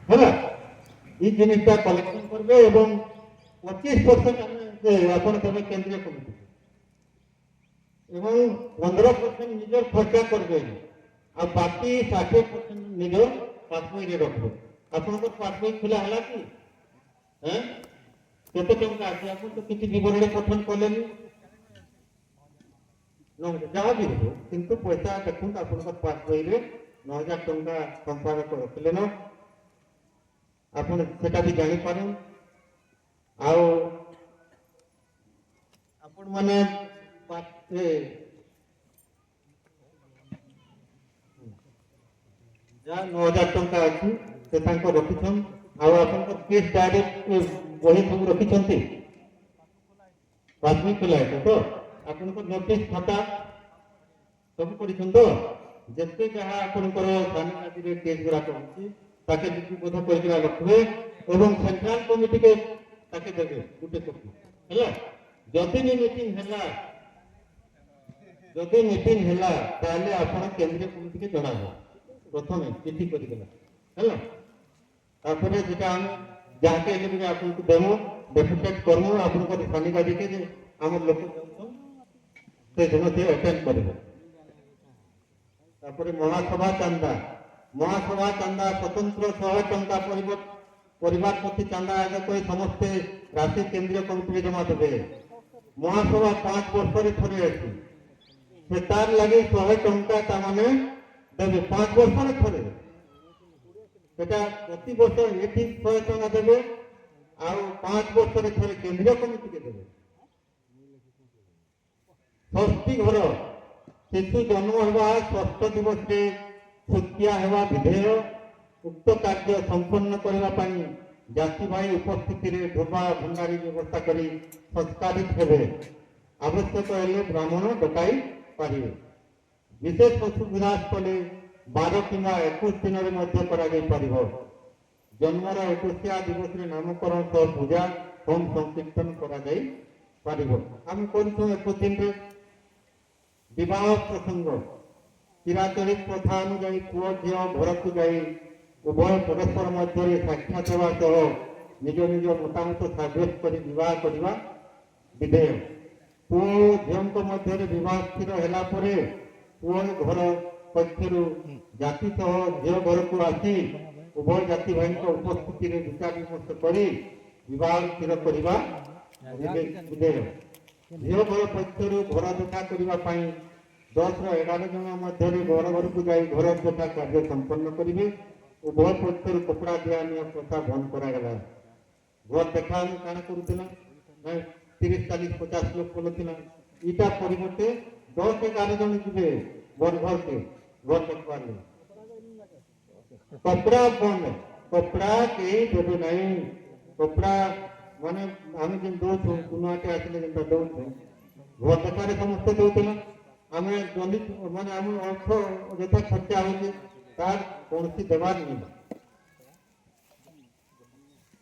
ହେଲା এই জিনিসটা কলেকশন করবে এবং 25% ଆପଣ ଦେବେ କେନ୍ଦ୍ରୀୟ କମିଟି এবং 15% ନିଜର ଖର୍ଚ୍ଚ କରିବେ ଆଉ ବାକି 60% ନିଜ ପାସବୁକରେ ରଖିବେ। ଆପଣଙ୍କର ପାସବୁକ ଖୋଲା ହେଲା କି କେତେ ଟଙ୍କା ଅଛି ଆପଣ ତ କିଛି ବିବରଣୀ ପଠନ କଲେନି ଯାହା ବି ହବ କିନ୍ତୁ ପଇସା ଦେଖନ୍ତୁ ଆପଣଙ୍କର ପାସବୁକରେ 9,000 ଟଙ୍କା ସମ୍ପାଦକ ରଖିଲେ ନା ଆପଣ ସେଟା ବି ଜାଣିପାରୁ ଆଉ ଆପଣ ମାନେ ଯାହା 9,000 ଟଙ୍କା ଅଛି ସେ ତାଙ୍କ ରଖିଛନ୍ ଆଉ ଆପଣଙ୍କର କେସ୍ ଡାଇରେକ୍ଟ ବହି ସବୁ ରଖିଛନ୍ତି ପାସବୁକ୍ ଖୋଲା ଅଛି ତ ଆପଣଙ୍କର ନୋଟିସ୍ ଖାତା ସବୁ କରିଛନ୍ତି ତ ଯେତେ ଯାହା ଆପଣଙ୍କର ସ୍ୱାମୀ ଆଦିରେ କେସ୍ ଗୁଡ଼ାକ ଅଛି ତାକେ ଲିପିବଦ୍ଧ କରିକିନା ରଖିବେ ଏବଂ ସେଣ୍ଟ୍ରାଲ କମିଟିକେ ତାକେ ଦେବେ ଗୋଟେ କପି ହେଲା ଯଦି ବି ମିଟିଂ ହେଲା ତାହେଲେ ଆପଣ କେନ୍ଦ୍ରୀୟ କମିଟିକେ ଜଣାବେ ପ୍ରଥମେ ଚିଠି କରିଦେଲା ହେଲା ତାପରେ যেটা আমি যাকে ହେଲେ ବି ଆପଣଙ୍କୁ ଦେବୁ ଡେପୁଟେଟ୍ କରମୁ ଆପଣଙ୍କର ସାନିଗାଦିକେ ଯେ ଆମର ଲୋକ ଯାଉଛନ୍ ସେଦିନ ସେ ଆଟେଣ୍ଡ କରିବେ। ତାପରେ ମହାସଭା ଚାନ୍ଦା ସ୍ୱତନ୍ତ୍ର 100 ଟଙ୍କା ପରିବାର ପ୍ରତି ଚାନ୍ଦା ଆଦାୟ କରି ସମସ୍ତେ ରାଶି କେନ୍ଦ୍ରୀୟ କମିଟିରେ ଜମା ଦେବେ। ମହାସଭା 5 ବର୍ଷରେ ଥରେ ଅଛି ସେ ତାର ଲାଗି 100 ଟଙ୍କା ତାମାନେ ଦେବେ 5 ବର୍ଷରେ ଥରେ সেটা প্রতি বছর এটি 100 টাকা দেবে আর 5 বছরে ଥରେ কেন্দ্রীয় কমিটিকে দেবে। ষষ্ঠী ঘর শিশু জন্ম হওয়া ষষ্ঠ দিবসে ଛୁତିଆ ହେବା ବିଧେୟ ଉକ୍ତ କାର୍ଯ୍ୟ ସମ୍ପନ୍ନ କରିବା ପାଇଁ ଜାତି ଭାଇ ଉପସ୍ଥିତିରେ ଢୋବା ଭଣ୍ଡାରୀ ବ୍ୟବସ୍ଥା କରି ସଂସ୍କାରିତ ହେବେ। ଆବଶ୍ୟକ ହେଲେ ବ୍ରାହ୍ମଣ ଡକାଇ ପାରିବେ। ବିଶେଷ ଅସୁବିଧା ସ୍ଥଳେ 12 କିମ୍ବା 21 ଦିନରେ ମଧ୍ୟ କରାଯାଇପାରିବ। ଜନ୍ମର 21 ଦିବସରେ ନାମକରଣ ସହ ପୂଜା ହୋମ ସଂକୀର୍ତ୍ତନ କରାଯାଇପାରିବ। ଆମେ କରୁଛୁ 21 ଦିନରେ ବିବାହ ପ୍ରସଙ୍ଗ ଚିରାଚରିତ ପ୍ରଥା ଅନୁଯାୟୀ ପୁଅ ଝିଅ ଘରକୁ ଯାଇ ଉଭୟ ପରସ୍ପର ମଧ୍ୟରେ ସାକ୍ଷାତ ହେବା ସହ ନିଜ ନିଜ ମତାମତ ସାବ୍ୟସ୍ତ କରି ବିବାହ କରିବା ବିଧେୟ। ପୁଅ ଓ ଝିଅଙ୍କ ମଧ୍ୟରେ ବିବାହ ସ୍ଥିର ହେଲା ପରେ ପୁଅ ଘର ପକ୍ଷରୁ ଜାତି ସହ ଝିଅ ଘରକୁ ଆସି ଉଭୟ ଜାତି ଭାଇଙ୍କ ଉପସ୍ଥିତିରେ ବିଚାର ବିମର୍ଶ କରି ବିବାହ ସ୍ଥିର କରିବା ବିଧେୟ। ଝିଅ ଘର ପକ୍ଷରୁ ଘର ଦେଖା କରିବା ପାଇଁ 10 ରୁ 11 ଜଣ ମଧ୍ୟରେ ଘର ଘରକୁ ଯାଇ ଘର ଦେଖା କାର୍ଯ୍ୟ ସମ୍ପନ୍ନ କରିବେ। ଉଭୟ ପକ୍ଷରୁ କପଡ଼ା ଦିଆ ନିଆ ପ୍ରଥା ବନ୍ଦ କରାଗଲା। ଘର ଦେଖା ଆମେ କାଣା କରୁଥିଲା 30, 40, 50 ଲୋକ କରୁଥିଲା ଇଟା ପରିବର୍ତ୍ତେ 10, 11 ଜଣ ଯିବେ ଘର ଘରକେ ଘର ଦେଖବାର ଲାଗି। କପଡ଼ା ବନ୍ଦ କପଡ଼ା କେହି ଦେବେ ନାହିଁ। କପଡ଼ା ମାନେ ଆମେ ଯେନ୍ ଦଉଛୁ କୁନୁଆଟେ ଆସିଲେ ଯେନ୍ତା ଦଉଛୁ ଘର ଦେଖାରେ ସମସ୍ତେ ଦଉଥିଲା ଆମେ ଜଲ୍ଦି ମାନେ ଆମ ଅର୍ଥ ଯଥା ଖର୍ଚ୍ଚା ହଉଛି ତାର କୌଣସି ଦେବାର ନାହିଁ।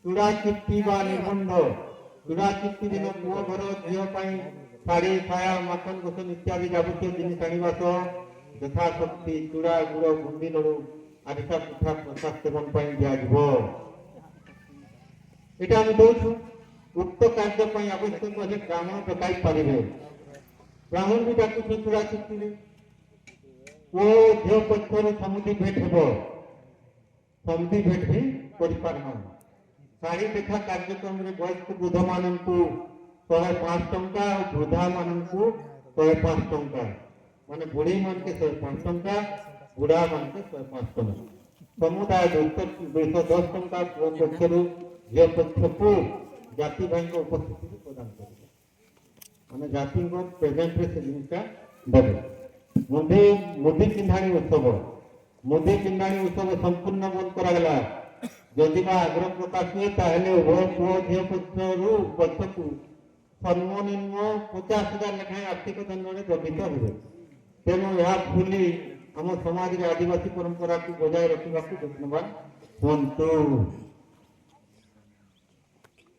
ଚୂଡ଼ା ଚିଠି ବା ନିର୍ବନ୍ଧ ଚୂଡ଼ା ଚିଠି ଦିନ ପୁଅ ଘର ଝିଅ ପାଇଁ ଶାଢ଼ୀ ଛାୟା ମାଖନ ଗୋସନ ଇତ୍ୟାଦି ଯାବତୀୟ ଜିନିଷ ଆଣିବା ସହ ଯଥାଶକ୍ତି ଚୂଡ଼ା ଗୁଡ଼ ବୁନ୍ଦି ଲଡୁ ଆରିସା ପିଠା ପ୍ରସାଦ ସେବନ ପାଇଁ ଦିଆଯିବ। এটা আমি ଦଉଛୁ। ଉକ୍ତ କାର୍ଯ୍ୟ ପାଇଁ ଆବଶ୍ୟକ ହେଲେ ବ୍ରାହ୍ମଣ ଡକାଇ ପାରିବେ। ବ୍ରାହ୍ମଣ ବି ଡାକୁଛୁ ଚୂଡ଼ା ଚିଠିରେ। ପୁଅ ଝିଅ ପକ୍ଷରୁ ସମୁଦି ଭେଟ ହେବ। ସମୁଦି ଭେଟ ବି କରିପାରିବ। ଶାଢ଼ୀ ଦେଖା କାର୍ଯ୍ୟକ୍ରମରେ ବୟସ୍କ ବୃଦ୍ଧମାନଙ୍କୁ 105 ଟଙ୍କା ଆଉ ବୃଦ୍ଧାମାନଙ୍କୁ 105 ଟଙ୍କା ମାନେ ବୁଢ଼ୀ ମାନକେ 105 ଟଙ୍କା ବୁଢ଼ା ମାନକେ 105 ଟଙ୍କା ସମୁଦାୟ 210 ଟଙ୍କା ପୁଅ ପକ୍ଷରୁ ଝିଅ ପକ୍ଷକୁ ଜାତି ଭାଇଙ୍କ ଉପସ୍ଥିତିରେ ପ୍ରଦାନ କରିବେ। ମାନେ ଜାତିଙ୍କ ପ୍ରେଜେଣ୍ଟରେ ସେ ଜିନିଷଟା ଦେବେ। ମୁଦି ପିନ୍ଧାଣି ଉତ୍ସବ ସମ୍ପୂର୍ଣ୍ଣ ବନ୍ଦ କରାଗଲା। ଯଦି ବା ଆଗ୍ରହ ପ୍ରକାଶ ହୁଏ ତାହେଲେ ଉଭୟ ପୁଅ ଝିଅ ପକ୍ଷକୁ ସର୍ବନିମ୍ନ 50,000 ଲେଖାଏଁ ଆର୍ଥିକ ଦଣ୍ଡରେ ଦଣ୍ଡିତ ହେବେ। ତେଣୁ ଏହା ଭୁଲି ଆମ ସମାଜରେ ଆଦିବାସୀ ପରମ୍ପରାକୁ ବଜାୟ ରଖିବାକୁ ଯତ୍ନବାନ ହୁଅନ୍ତୁ।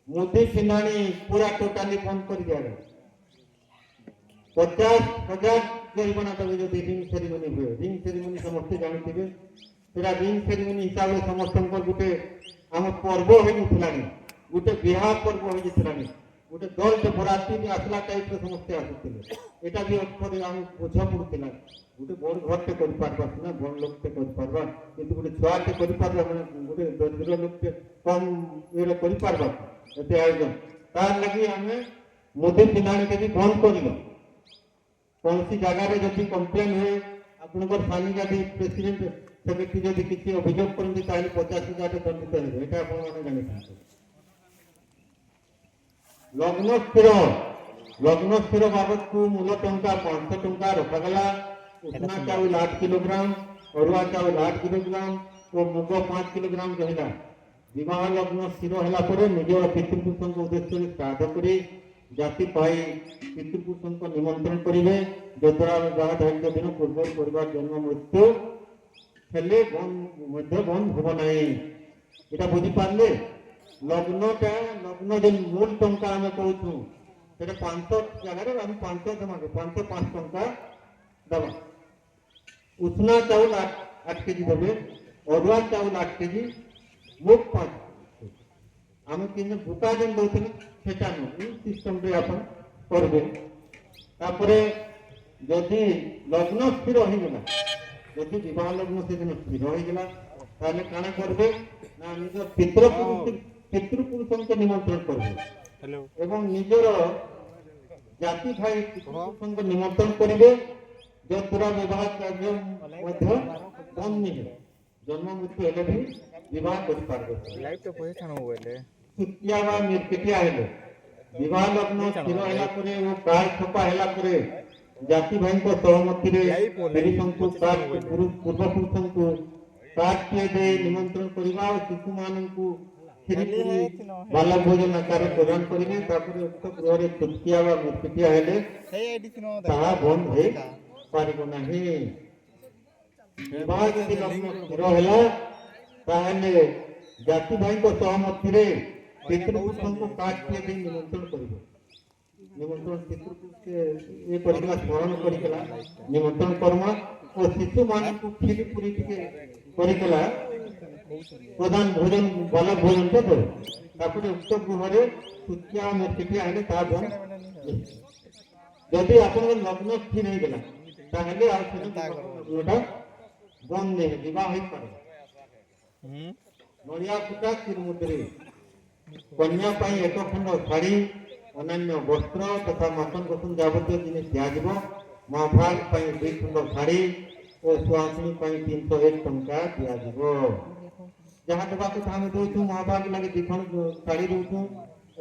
ମୁଦି ପିନ୍ଧାଣି ପୁରା ଟୋଟାଲି ବନ୍ଦ କରି ଦିଆଗଲା। 50,000 ଜରିମାନା ଦେବେ ଯଦି ରିଙ୍ଗ ସେରିମନି ହୁଏ। ରିଙ୍ଗ ସେରିମନି ସମସ୍ତେ ଜାଣିଥିବେ। সেটা রিং সেরিমনি হিসাবে ସମସ୍ତଙ୍କର ଗୋଟେ ଆମ ପର୍ବ ହେଇଯାଇଥିଲାଣି, ଗୋଟେ ବିବାହ ପର୍ବ ହେଇଯାଇଥିଲାଣି, ଗୋଟେ ଦଳଟେ ବରାତି ବି ଆସିଲା ଟାଇପ୍ର ସମସ୍ତେ ଆସୁଥିଲେ। ଏଇଟା ବି ଅର୍ଥରେ ଆମେ ବୁଝ ପଡୁଥିଲା, ଗୋଟେ ବଡ଼ ଘରଟେ କରିପାରିବା ସିନା, ବଡ଼ ଲୋକଟେ କରିପାରିବା, କିନ୍ତୁ ଗୋଟେ ଛୁଆଟେ କରିପାରିବା ମାନେ ଗୋଟେ ଦରିଦ୍ର ଲୋକଟେ କମ୍ ଇଏରେ କରିପାରିବା ଏତେ ଆୟୋଜନ। ତାର ଲାଗି ଆମେ ମୋଦି ପିଲାଣିକେ ବି ବନ୍ଦ କରିଲ। କୌଣସି ଜାଗାରେ ଯଦି କମ୍ପ୍ଲେନ୍ ହୁଏ, ଆପଣଙ୍କର ସାନି ଗାଡ଼ି ପ୍ରେସିଡେଣ୍ଟ ସେକ୍ରେଟାରୀ ଯଦି କିଛି ଅଭିଯୋଗ କରନ୍ତି ତାହେଲେ 50,000 ଦଣ୍ଡିତ ହେବେ, ଏଇଟା ଆପଣମାନେ ଜାଣିଥାନ୍ତି। ଲଗ୍ନ ସ୍ଥିର ବାବଦକୁ ମୂଳ ଟଙ୍କା 500 ଟଙ୍କା ରଖାଗଲା। ଉଷୁନା ଚାଉଳ 8 କିଲୋଗ୍ରାମ, ଅରୁଆ ଚାଉଳ 8 କିଲୋଗ୍ରାମ ଓ ମୁଗ 5 କିଲୋଗ୍ରାମ ରହିଲା। ବିବାହ ଲଗ୍ନ ସ୍ଥିର ହେଲା ପରେ ନିଜର ପିତୃପୁରୁଷଙ୍କ ଉଦ୍ଦେଶ୍ୟରେ ଶ୍ରାଦ୍ଧ କରି ଜାତି ପାଇ ପିତୃପୁରୁଷଙ୍କ ନିମନ୍ତ୍ରଣ କରିବେ, ଯଦ୍ୱାରା ବିବାହ ଧାର୍ଯ୍ୟ ଦିନ ପୂର୍ବରୁ ପରିବାର ଜନ୍ମ ମୃତ୍ୟୁ ହେଲେ ମଧ୍ୟ ବନ୍ଦ ହେବ ନାହିଁ। ଏଇଟା ବୁଝିପାରିଲେ? ଲଗ୍ନ ଯେ ମୂଳ ଟଙ୍କା ଆମେ କହୁଛୁ ସେଟା 500 ଜାଗାରେ ଆମେ 500 ଦେବା, 505 ଟଙ୍କା ଦେବା। ଉଷୁନା ଚାଉଳ 8 କେଜି ଦେବେ, ଅରୁଆ ଚାଉଳ 8 କେଜି, ମୁଗ 5। ଆମେ କିନ୍ତୁ ଭୁକା ଯେନ୍ ଦଉଥିଲେ ସେଟା ନୁହଁ, ଏଇ ସିଷ୍ଟମରେ ଆପଣ କରିବେ। ତାପରେ ଯଦି ଲଗ୍ନ ସ୍ଥିର ହେଇଗଲା, ଯଦି ବିବାହ ଲଗ୍ନ ସେଦିନ ସ୍ଥିର ହେଇଗଲା, ତାହେଲେ କାଣା କରିବେ ନା ନିଜ ପିତୃପୁରୁଷଙ୍କୁ ନିମନ୍ତ୍ରଣ କରିବେ ଏବଂ ନିଜର ଜାତି ଭାଇ ପିତୃପୁରୁଷଙ୍କୁ ନିମନ୍ତ୍ରଣ କରିବେ, ଯଦ୍ୱାରା ବିବାହ କାର୍ଯ୍ୟ ମଧ୍ୟ ବନ୍ଦ ନି ହେବ। ଜନ୍ମ ମୃତ୍ୟୁ ହେଲେ ବି ବିବାହ କରିପାରିବେ। ତୃତୀୟା ବା ନିର୍କିଟିଆ ହେଲେ ବିବାହ ଲଗ୍ନ ସ୍ଥିର ହେଲା ପରେ ଓ କାର୍ଡ ଛପା ହେଲା ପରେ ଜାତି ଭାଇଙ୍କ ସହମତିରେ ପୂର୍ବପୁରୁଷଙ୍କୁ କାର୍ଡଟିଏ ଦେଇ ନିମନ୍ତ୍ରଣ କରିବା ଓ ଶିଶୁମାନଙ୍କୁ ବାଲ ଭୋଜନ ଆକାରରେ ପ୍ରଦାନ କରିବେ। ତାପରେ ଉକ୍ତ ଗୃହରେ ତୃତୀୟା ବା ନିର୍କିଟିଆ ହେଲେ ତାହା ବନ୍ଦ ହେଇପାରିବ ନାହିଁ। ବିବାହ ଯଦି ଲଗ୍ନ ସ୍ଥିର ହେଲା ତାହେଲେ ଜାତି ଭାଇଙ୍କ ସହମତିରେ ପିତୃପୁରୁଷଙ୍କୁ କାର୍ଡଟିଏ ଦେଇ ନିମନ୍ତ୍ରଣ କରିବେ। ନିମନ୍ତ୍ରଣ ପିତୃପୁରୁଷକେ ଇଏ କରିକିନା ସ୍ମରଣ କରିକିନା ନିମନ୍ତ୍ରଣ କର୍ମା ଓ ଶିଶୁମାନଙ୍କୁ କ୍ଷୀରି ପୁରୀ ଟିକେ କରିକିନା ପ୍ରଧାନ ଭୋଜନ ଭଲ ଭୋଜନଟେ ଦେବେ। ତାପରେ ଉକ୍ତ ଗୃହରେ ତୃତୀୟା ନିର୍କିଟିଆ ହେଲେ ତାହା ବନ୍ଦ। ଯଦି ଆପଣଙ୍କ ଲଗ୍ନ ସ୍ଥିର ହେଇଗଲା ତାହେଲେ ଆଉ ସେଟା ଲଗ୍ନଟା ବନ୍ଦ ନେଇ ବିବାହ ହେଇପାରେ। ନଡ଼ିଆ ଫୁଟା ଚିରମୁଦ୍ରୀ, କନ୍ୟା ପାଇଁ 1 ଖଣ୍ଡ ଶାଢ଼ୀ, ଅନ୍ୟାନ୍ୟ ବସ୍ତ୍ର ତଥା ମାସନ ବସନ ଯାବତୀୟ ଜିନିଷ ଦିଆଯିବ। ମହାଭାଗ ପାଇଁ 2 ଖଣ୍ଡ ଶାଢ଼ୀ ଓ ସୁହାସିନୀ ପାଇଁ 301 ଟଙ୍କା ଦିଆଯିବ। ଯାହା ଦେବା କଥା ଆମେ ଦଉଛୁ, ମହାଭାଗ ଲାଗି 2 ଖଣ୍ଡ ଶାଢ଼ୀ ଦଉଛୁ,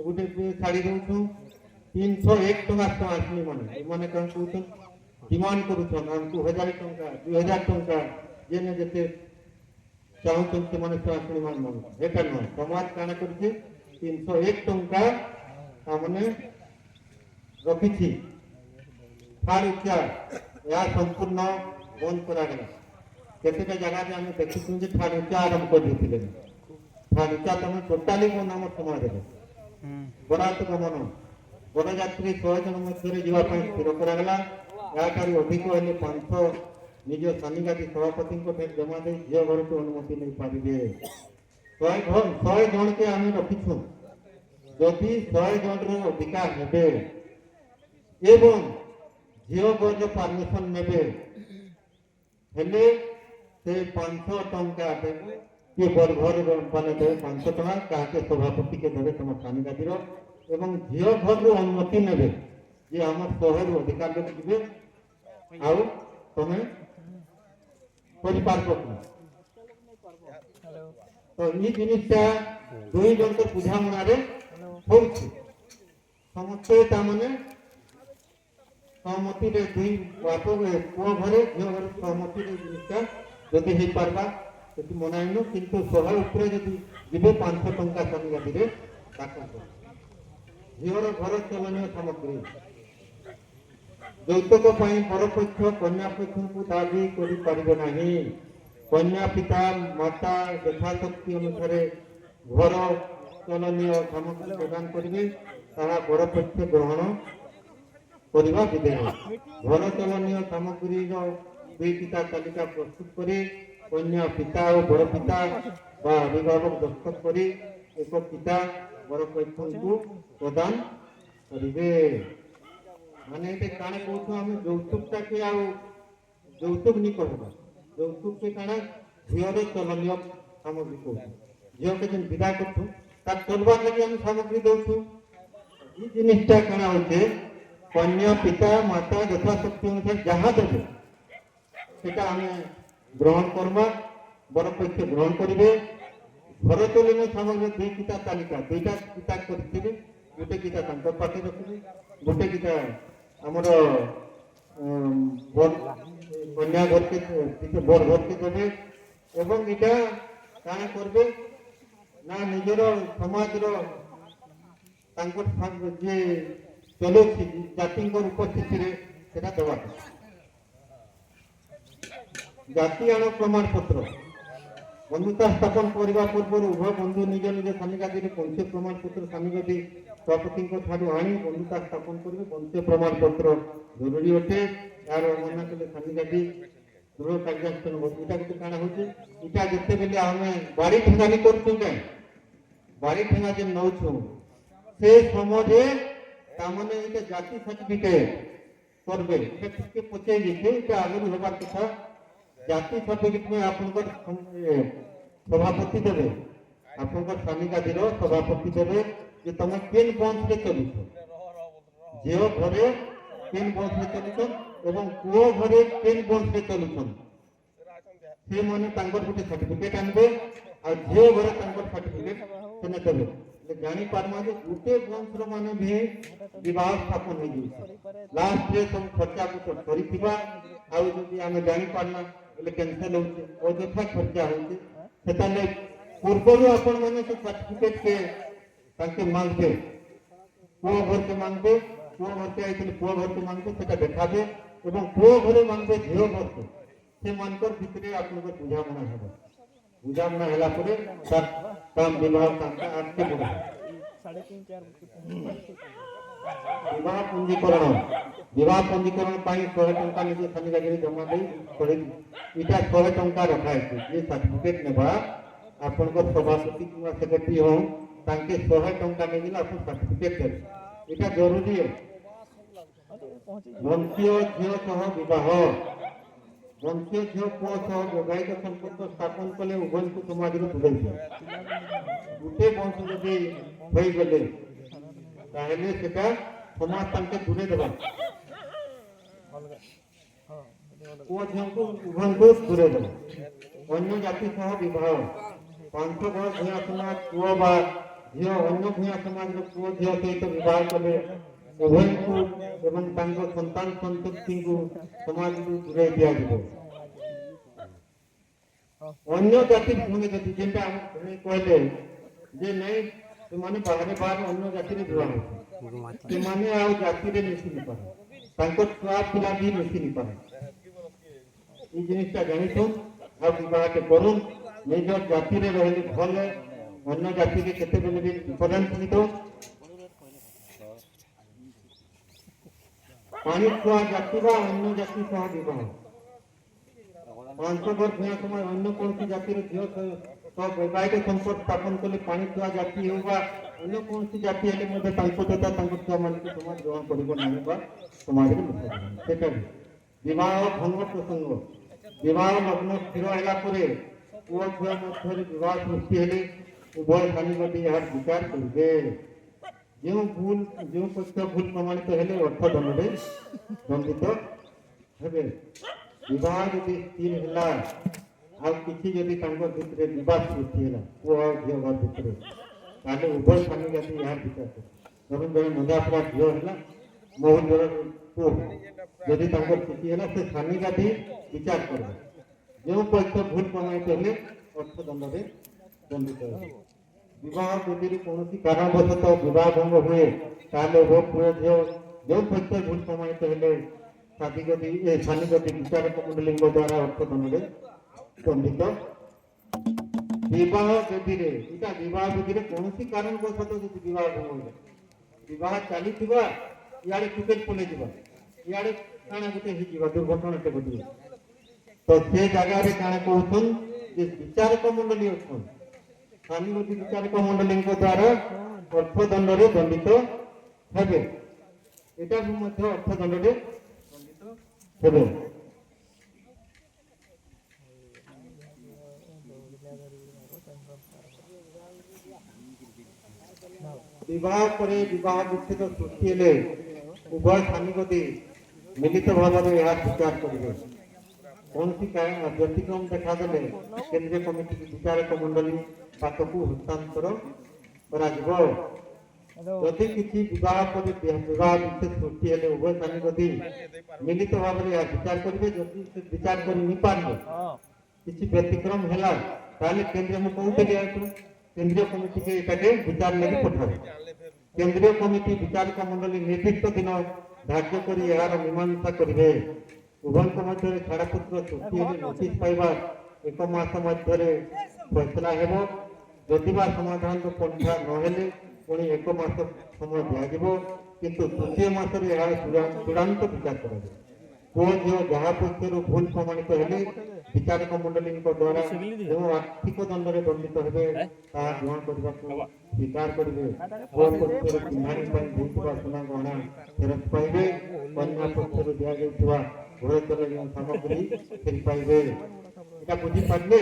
ଗୋଟେ ଶାଢ଼ୀ ଦଉଛୁ। 301 ଟଙ୍କା ସୁହାସିନୀ ମାନେ ଏମାନେ କଣ କହୁଛନ୍, ଡିମାଣ୍ଡ କରୁଛନ୍ ଆମକୁ 1000 ଟଙ୍କା 2000 ଟଙ୍କା ଯେନେ ଯେତେ ଚାହୁଁଛନ୍ତି ସେମାନେ ସୁହାସିନୀ ମାନେ ମାନୁ। ଏଟା ନୁହଁ, ସମାଜ କାଣା କରୁଛି 301 ଟଙ୍କା ତାମାନେ ରଖିଛି। ଛାଡ଼ ଏହା ସମ୍ପୂର୍ଣ୍ଣ ବନ୍ଦ କରାଗଲା। କେତେଟା ଜାଗାରେ ଆମେ ଦେଖିଛୁ ଯେ ଛାଡ଼ ଆରମ୍ଭ କରିଦେଇଥିଲେ। ଛାଡ଼ ତମେ ଟୋଟାଲି ବନ୍ଦ ଆମ ସମାଜରେ। ବରାତ ଗମନ ବରଯାତ୍ରୀ 100 ଜଣ ମଧ୍ୟରେ ଯିବା ପାଇଁ ସ୍ଥିର କରାଗଲା। ଏହାଠାରୁ ଅଧିକ ହେଲେ 500 ନିଜ ସାନିଗାଦି ସଭାପତିଙ୍କ ଠାରୁ ଜମା ଦେଇ ଝିଅ ଘରକୁ ଅନୁମତି ନେଇପାରିବେ। 100 ଜଣକେ ଆମେ ରଖିଛୁ। ଯଦି 100 ଜଣରୁ ଅଧିକା ହେବେ ଏବଂ ଝିଅ ଘରର ପରମିଶନ ନେବେ ହେଲେ ସେ 500 ଟଙ୍କା ଦେବେ। କିଏ ବରଘର ମାନେ ଦେବେ 500 ଟଙ୍କା, କାହାକେ ସଭାପତିକେ ଦେବେ ତମ ସାନିଗାଦିର, ଏବଂ ଝିଅ ଘରରୁ ଅନୁମତି ନେବେ ଯେ ଆମର 100ରୁ ଅଧିକା ଲୋକ ଯିବେ ଆଉ ତମେ କରିପାରିବ କି। ତ ଏଇ ଜିନିଷଟା 2 ଜଣଙ୍କ ବୁଝାମଣାରେ ହଉଛି। ସମସ୍ତେ ତାମାନେ ସହମତିରେ 2 ବାପ ପୁଅ ଘରେ ଝିଅ ଘରେ ସହମତିରେ ଜିନିଷଟା ଯଦି ହେଇପାରିବା ସେଠି ମନାଇନୁ, କିନ୍ତୁ 100 ଉପରେ ଯଦି ଯିବେ 500 ଟଙ୍କା ସାନିଗାଦିରେ ଦାଖଲ କରିବେ। ଝିଅର ଘର ଚଳନୀୟ ସାମଗ୍ରୀ ଯୌତୁକ ପାଇଁ ବରପକ୍ଷ କନ୍ୟା ପକ୍ଷଙ୍କୁ ଦାବି କରିପାରିବେ ନାହିଁ। କନ୍ୟା ପିତା ମାତା ଯଥାଶକ୍ତି ଅନୁସାରେ ଘର ଚଳନୀୟ ସାମଗ୍ରୀ ପ୍ରଦାନ କରିବେ, ତାହା ବରପକ୍ଷ ଗ୍ରହଣ କରିବା ବିଧେୟ। ଘର ଚଳନୀୟ ସାମଗ୍ରୀର 2ଟି ତାଲିକା ପ୍ରସ୍ତୁତ କରି কন্যা পিতা ও বড় পিতা বা অভিভাবক দস্তখত করে এক পিতা বড় পক্ষଙ୍କୁ প্রদান করিবে। মানে এটা কাଣା কହୁଛୁ ଆମେ ଯୌତୁକଟାକେ ଆଉ ଯୌତୁକ ନି କହିବା, ଯୌତୁକକେ କାଣା ଝିଅର ଚଳନୀୟ ସାମଗ୍ରୀ କହୁଛୁ। ଝିଅକେ ଯେନ୍ ବିଦା କରୁଛୁ ତାର ଚଲବାର ଲାଗି ଆମେ ସାମଗ୍ରୀ ଦଉଛୁ। এই জিনিসটা কাଣା হচ্ছে কন্যা পিতা মাতা যথাশক্তি অনুসারে যাহা দেবে সেটা আমি গ্রহণ করবা, বড় পক্ষ গ্রহণ করিবে। ঘর তোলন সামগ্রী দুই কিতা তালিকা, দুইটা কিতা କରିଥିବେ, গোটে কিতা তাঙ্ক পাখে ରଖିବେ, গোটে কিতা আমার কন্যা ঘরকে বর ঘরকে দেবে। এবং এটা কাଣା করবে না নিজের সমাজর তাঙ্কর যে চলুছি জাতিঙ্কর উপস্থিতিরে সেটা দেওয়া। জাতি আণ প্রমাণপত্র বন্ধুতা স্থাপন করা পূর্বর উভয় বন্ধু নিজ নিজ স্বামীগাদীরে বংশীয় প্রমাণপত্র স্বামীগাদী সভাপতিঙ্ক ঠারু আনি বন্ধুতা স্থাপন করবে। বংশীয় প্রমাণপত্র জরুরি অটে। আর মনে কলে স্বামীগাদী দৃঢ় কার্যানুষ্ঠান হবে। এটা গোটে কাଣା হচ্ছে এটা যেତେବେଳେ আমি বাড়ি ঠেঙানি করছু কেন, বাড়ি ঠেঙা যে নৌছু সে সময়ে তারমানে এটা জাতি সার্টিফিকেট করবে। এটা ঠিক পচাই দিচ্ছে, এটা আগুন হবার কথা। জাতি সার্টিফিকেট আপনার সভাপতি দেবে, আপনার স্বামীগাদীর সভাপতি দেবে যে তুমি কেন বংশে চলুছ, ঝিও ঘরে কেন বংশে চলুছ এবং পুଅ ঘরে কেন বংশে চলুছ সে মানে তাঙ্কর গোটে সার্টিফিকেট আনবে। আর ঝিও ঘরে তাঙ্কর সার্টিফিকেট সেনে দেবে। জানি পারমা যে গোটে বংশর মানে ভি বিবাহ স্থাপন হয়ে যাচ্ছে। লাস্টরে সব খরচা পত্র সরিথিবা ଆଉ ଯଦି ଆମେ ଜାଣିପାରୁନା ବୋଲେ କ୍ୟାନସେଲ ହଉଛି, ଅଯଥା ଖର୍ଚ୍ଚା ହଉଛି। ସେତେବେଳେ ପୂର୍ବରୁ ଆପଣ ମାନେ ସେ ସାର୍ଟିଫିକେଟ କେ ତାଙ୍କେ ମାଗବେ, ପୁଅ ଘରକେ ମାଗବେ, ପୁଅ ଘରକେ ଆଇଥିଲେ ପୁଅ ଘରକୁ ମାଗବେ, ସେଟା ଦେଖାବେ। ଏବଂ ପୁଅ ଘରେ ମାଗବେ ଝିଅ ଘରକୁ, ସେମାନଙ୍କର ଭିତରେ ଆପଣଙ୍କର ବୁଝାମଣା ହେବ। ବୁଝାମଣା ହେଲା ପରେ ତାର ବିବାହ ତାଙ୍କ ଆଗକେ ବଢ଼ିବ। বিবাহ পঞ্জীকরণ, বিবাহ পঞ্জীকরণ পাই 100 টঙ্কা নিজে স্বামীগাদীরে জমা দেই এটা 100 টঙ্কা রখা হয়েছে। যে সার্টিফিকেট নেবা আপনার সভাপতি কিংবা সেক্রেটারি হোক তাকে 100 টঙ্কা নিয়ে আপনার সার্টিফিকেট দেবে। এটা জরুরি। বংশীয় ঝিও সহ বিবাহ, বংশীয় ঝিও পুଅ সহ বৈবাহিক সম্পর্ক স্থাপন কলে উভয়ଙ୍କୁ সমাজରୁ দূরেଇ দিও। গোটে বংশ যদি হয়ে গেলে তাহলে সেটা সমাজ তাকে দূরে দেবা, পুଅ ଝିଅଙ୍କୁ ଉଭୟଙ୍କୁ ଦୂରେ ଦେବା। ଅନ୍ୟ ଜାତି ସହ ବିବାହ, 500 ଘର ଭୂୟାଁ ସମାଜ ପୁଅ ବା ଝିଅ ଅନ୍ୟ ଭୂୟାଁ ସମାଜର ପୁଅ ଝିଅ ସହିତ ବିବାହ କଲେ ଉଭୟଙ୍କୁ ଏବଂ ତାଙ୍କ ସନ୍ତାନ ସନ୍ତତିଙ୍କୁ ସମାଜରୁ ଦୂରେଇ ଦିଆଯିବ। ଅନ୍ୟ ଜାତି ଭୂମି ଯଦି ଯେନ୍ଟା ଆମେ କହିଲେ ଯେ ନାଇଁ ସେମାନେ ବାହାରେ ବାହାରେ ଅନ୍ୟ ଜାତିରେ ବିବାହ ହଉଛି, ସେମାନେ ଆଉ ଜାତିରେ ମିଶି ନି ପାରେ, ତାଙ୍କ ଛୁଆ ପିଲା ବି ମିଶି ନି ପାରେ। এই জিনিসটা জানিছুন আর বিবাহকে করুন। নিজের জাতিরে রহলে ভাল, অন্য জাতিকে কেতেবেলে বি ডিফরেন্স নিত। পানি ছুয়া জাতি বা অন্য জাতি সহ বিবাহ, 500 ঘর ভূয়া সময় অন্য কৌশি জাতির ঝিও সহ বৈবাহিক সম্পর্ক স্থাপন কলে পানি ছুয়া জাতি হোক বা অন্য কৌশি জাতি হলে মধ্যে তাঙ্ক তথা তাঙ্ক ছুয়া মানুষ সমাজ গ্রহণ করিব ନାହିଁ বা সমাজরে মিশাইব। সেটা বিবাহ ভঙ্গ প্রসঙ্গ, বিবাহ লগ্ন স্থির হলা পরে পুଅ ଝିଅ ମଧ୍ୟରେ ବିବାହ ସୃଷ୍ଟି ହେଲେ ଉଭୟ ସ୍ୱାମୀଗତି ଏହାର ବିଚାର କରିବେ। ଯେଉଁ ପକ୍ଷ ଭୁଲ ପ୍ରମାଣିତ ହେଲେ ଅର୍ଥଦଣ୍ଡରେ ଦଣ୍ଡିତ ହେବେ। ବିବାହ ଯଦି ସ୍ଥିର ହେଲା ଆଉ କିଛି ଯଦି ତାଙ୍କ ଭିତରେ ବିବାଦ ସୃଷ୍ଟି ହେଲା ପୁଅ ଆଉ ଝିଅ ଘର ଭିତରେ, ତାହେଲେ ଉଭୟ ସ୍ୱାମୀଗତି ଏହାର ବିଚାର କରିବେ। ଧରନ୍ତୁ ଜଣେ ମନ୍ଦାପଡ଼ା ଝିଅ ହେଲା, ବହୁତ ଜଣ ପୁଅ, যদি তাঙ্কর কিছু হল সে স্বামীগাদী বিচার করবে। যে পক্ষ ভুল প্রমাণিত হলে অর্থদণ্ডে দণ্ডিত হবে। বিবাহ যদি কৌশি কারণবশত বিবাহ ভঙ্গ হুয়ে তাহলে উভয় পুয় ঝিও যে পক্ষ ভুল প্রমাণিত হলে স্বামীগদী বিচারক মন্ডলীঙ্গ দ্বারা অর্থদণ্ডে দণ্ডিত। বিবাহ বেদীরে এটা বিবাহ বেদীরে কৌশি কারণবশত যদি বিবাহ ভঙ্গ হয়ে বিবাহ চালিথিবা ইয়াড়ে টিকেট পলে ଯିବା, ইয়াড়ে কাଣା গোটে ହେଇଯିବା, দুর্ঘটনাଟେ ঘটিବ। तो से जगह काଣା कहउछन जे विचारक मंडली अछन सानुगति विचारक मंडली द्वारा अर्थदंड रे दंडित हेबे एटा भी मध्य अर्थदंड रे दंडित हेबे। विवाह पर विवाह विच्छेद सृष्टि हेले उभय सानुगति मिलित भाव में यह विचार करेंगे कौन सी कारण व्यतिक्रम देखादेले केंद्रीय कमिटी विचारक मंडली पाखकू हस्तांतर जदि किसी विवाह पर विवाह विच्छेद सृष्टि हेले उभय सानुगति मिलित भाव में यह विचार करेंगे जदि से विचार कर नहीं पारे किसी व्यतिक्रम है केंद्रीय में कहते केंद्रीय कमिटी के एटाके विचार लगी पठावे केंद्रीय कमिटी विचारक मंडली निर्दिष्ट दिन धार्य कर यार मीमांसा करेंगे उभय मध्य छाड़पत्र सृष्टि नोटिस पाइबा एक मास मध्य फैसला हेबो जदि समाधान पंथा नहेले पुणी एक मास समय दिज्व किंतु तृतीय मास चूड़ांत विचार कर पुओ झील जहाँ पक्ष भूल प्रमाणित हेले विचारक मंडली द्वारा जो आर्थिक दंड में दंडित हेबे ग्रहण करने स्वीकार करेंगे पुओ पक्ष चिन्हाणी सुना गहना फेरत पाइबे कन्या पक्ष दिया घोड़तर सामग्री फेरी पाइबे एटा बुझी पारे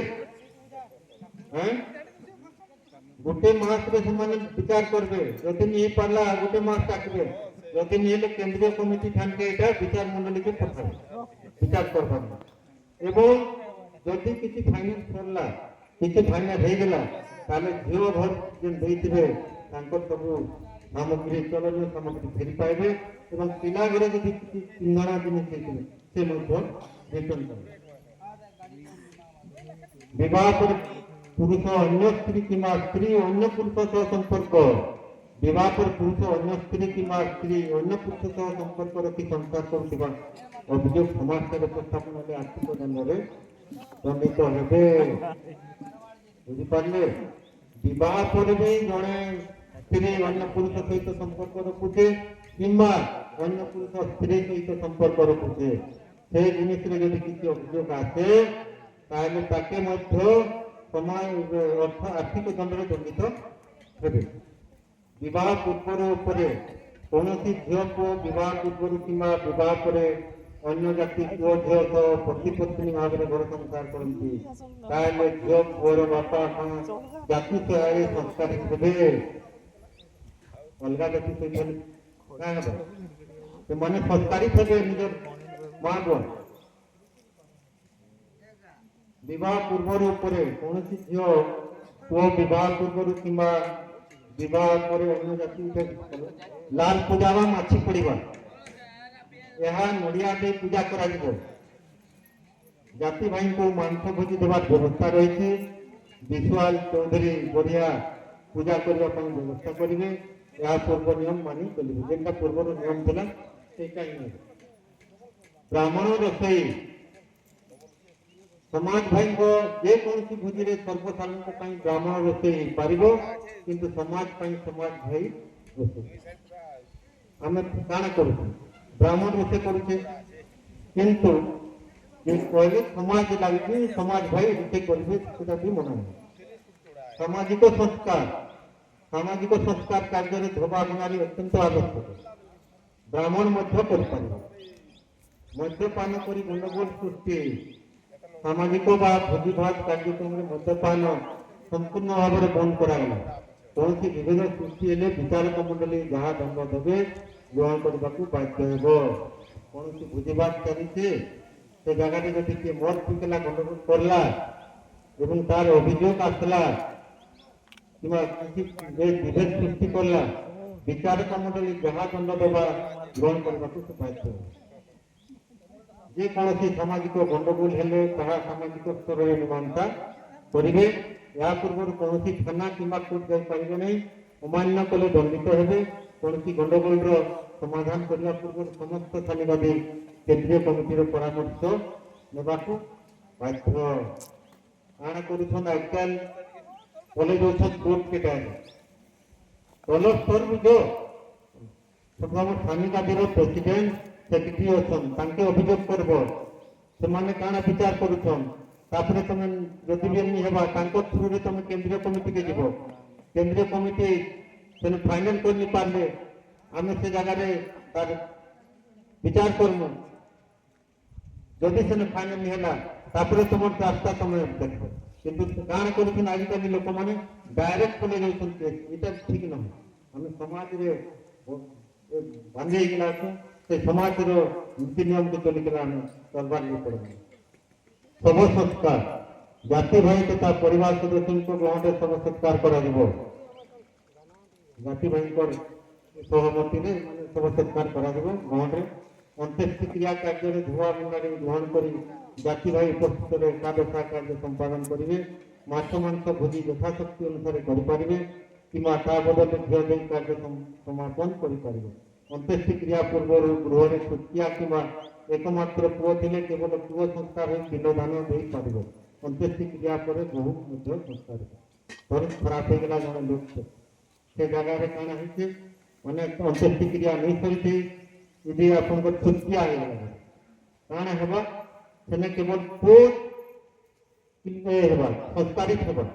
गोटे मास विचार करेंगे जदि नहीं पारा गोटे मास काटबे जदि नहीं केंद्रीय कमिटी ठानके एटा विचार मंडली के पठावे विचार करबार एवं जदि किसी फाइनेंस सरला किसी फाइनेंस हो गला ताले झील घर जेन देइथिबे तांकर सब सामग्री चलन सामग्री फेरी पाइबे एवं पिला घरे जदि किसी चिन्हना जिनिस देइथिबे से मध्य रिटर्न करबे। विवाह पर पुरुष अन्य स्त्री किंवा स्त्री अन्य पुरुष सह संपर्क विवाह पर पुरुष अन्य स्त्री किंवा स्त्री अन्य पुरुष सह संपर्क रखी संसार करुवा अभियोग समाज उपस्थापन हेले आर्थिक दंड में दंडित हेबे बुझिपारे। विवाह पर भी जड़े स्त्री अन्य पुरुष सहित संपर्क रखुचे किंवा अन्य पुरुष स्त्री सहित संपर्क रखुचे से जिनिस रे यदि किसी अभियोग आसे ताले ताके मध्य समाज अर्थ आर्थिक दंड में दंडित हेबे। विवाह पूर्वर कौन झील को विवाह पूर्व कि विवाह पर अन्य जाति पुओ झील सह पति पत्नी भाव में घर संसार करती झील पुअर बापा जाति से संस्कार हे अलग जाति से मैंने संस्कारित हे निज माँ को विवाह पूर्वर कौन झील पुओ विवाह पूर्व कि विवाह पर अन्य जाति लाल पूजा व माछी पड़ा यह नड़िया दे पूजा करा जाति भाई को मांस भोजी देवार व्यवस्था रही विश्वाल चौधरी बढ़िया पूजा करने व्यवस्था करेंगे यह पूर्व नियम मानि चलिए जेटा पूर्व नियम था ब्राह्मण रोषई समाज भाई को जेकोसी भोजी रे सर्वसाधारण ब्राह्मण रोषई पार किंतु समाज समाज भाई रोषई आम काण कर ब्राह्मण रोषे करुचे किंतु कहले समाज लगे समाज भाई रोषे करेंगे भी मना सामाजिक संस्कार कार्य धोबा बना अत्यंत आवश्यक ब्राह्मण मद्यपान कर गंडगोल सृष्टि सामाजिक भोजी भात कार्यक्रम मद्यपान संपूर्ण भाव में बंद कराला कौन विभेद सृष्टि हेले विचारक मंडली जहाँ दंड देवे ग्रहण करने को बाध्य हो कौन भोजीभात चली से जगह जब किए मद पिकला गंडगोल करला एवं तार अभियोग आसला कि विभेद सृष्टि करला विचारक मंडली जहाँ दंड देवा ग्रहण करने को बाध्य हो जेकोसी सामाजिक गंडगोल हेले सामाजिक स्तर में मीमांसा करेंगे या पूर्व कौन थाना कि कोर्ट जापारे नहीं अमान्य कले दंडित हेबे कौन गंडगोल समाधान करने पूर्व समस्त सानिवादी केंद्रीय कमिटी परामर्श नेबा बाध्य आना कर आजकल कले कोर्ट के टाइम तल स्तर जो सब सानिवादी प्रेसिडेंट सेक्रेटरी अच्छा अभियोग करब ସେମାନେ କାଣା ବିଚାର କରୁଛନ୍ ତାପରେ ତମେ ଯଦି ବି ନି ହେବା ତାଙ୍କ ଥ୍ରୁରେ ତମେ କେନ୍ଦ୍ରୀୟ କମିଟିକେ ଯିବ କେନ୍ଦ୍ରୀୟ କମିଟି ସେନେ ଫାଇନାଲ କରି ପାରିଲେ ଆମେ ସେ ଜାଗାରେ ତାର ବିଚାର କରମୁ ଯଦି ସେନେ ଫାଇନାଲ ନି ହେଲା ତାପରେ ତମର ରାସ୍ତା ତମେ ଦେଖ କିନ୍ତୁ କାଣା କରୁଛନ୍ ଆଜିକାଲି ଲୋକମାନେ ଡାଇରେକ୍ଟ ପଳେଇ ଯାଉଛନ୍ତି ଏଇଟା ଠିକ ନୁହେଁ ଆମେ ସମାଜରେ ବାନ୍ଧି ହେଇଗଲା ଅଛୁ ସେ ସମାଜର ନୀତି ନିୟମକୁ ଚଲିକିନା ଆମେ ଚଲବାର ଲାଗି ପଡ଼ିବ ଶବ ସଂସ୍କାର ଜାତି ଭାଇ ତଥା ପରିବାର ସଦସ୍ୟଙ୍କ ଗ୍ରହଣରେ ଶବ ସଂସ୍କାର କରାଯିବ ଜାତି ଭାଇଙ୍କର ସହମତିରେ ମାନେ ଶବ ସଂସ୍କାର କରାଯିବ ଗ୍ରହଣରେ ଅନ୍ତ୍ୟେଷ୍ଟି କ୍ରିୟା କାର୍ଯ୍ୟରେ ଧୁଆ ମୁଣ୍ଡାରେ ଗ୍ରହଣ କରି ଜାତି ଭାଇ ଉପସ୍ଥିତରେ ଏକାଦଶା କାର୍ଯ୍ୟ ସମ୍ପାଦନ କରିବେ ମାଛ ମାଂସ ଭୋଜି ଯଥାଶକ୍ତି ଅନୁସାରେ କରିପାରିବେ କିମ୍ବା ତା ବଦଳରେ ଝିଅ ଦେଇ କାର୍ଯ୍ୟ ସମାପନ କରିପାରିବେ ଅନ୍ତ୍ୟେଷ୍ଟି କ୍ରିୟା ପୂର୍ବରୁ ଗୃହରେ ତୃତୀୟା କିମ୍ବା एकमात्र पुओ ଥିଲେ କେବଳ ପୁଅ ସଂସ୍କାର ହୋଇ ପିଣ୍ଡ ଦାନ ଦେଇପାରିବ ଅନ୍ତ୍ୟେଷ୍ଟି କ୍ରିୟା ପରେ ବହୁ ମଧ୍ୟ ସଂସ୍କାର ଧରି ଖରାପ ହେଇଗଲା ଜଣେ ଲୋକ ସେ ଜାଗାରେ କାଣା ହେଇଛି ମାନେ ଅନ୍ତ୍ୟେଷ୍ଟି କ୍ରିୟା ନେଇ ସରିଛି ଯଦି ଆପଣଙ୍କ ତୃତୀୟା ହେଇଗଲା କାଣା ହେବା ସେନେ କେବଳ ପୁଅ ହେବା ସଂସ୍କାରିତ ହେବା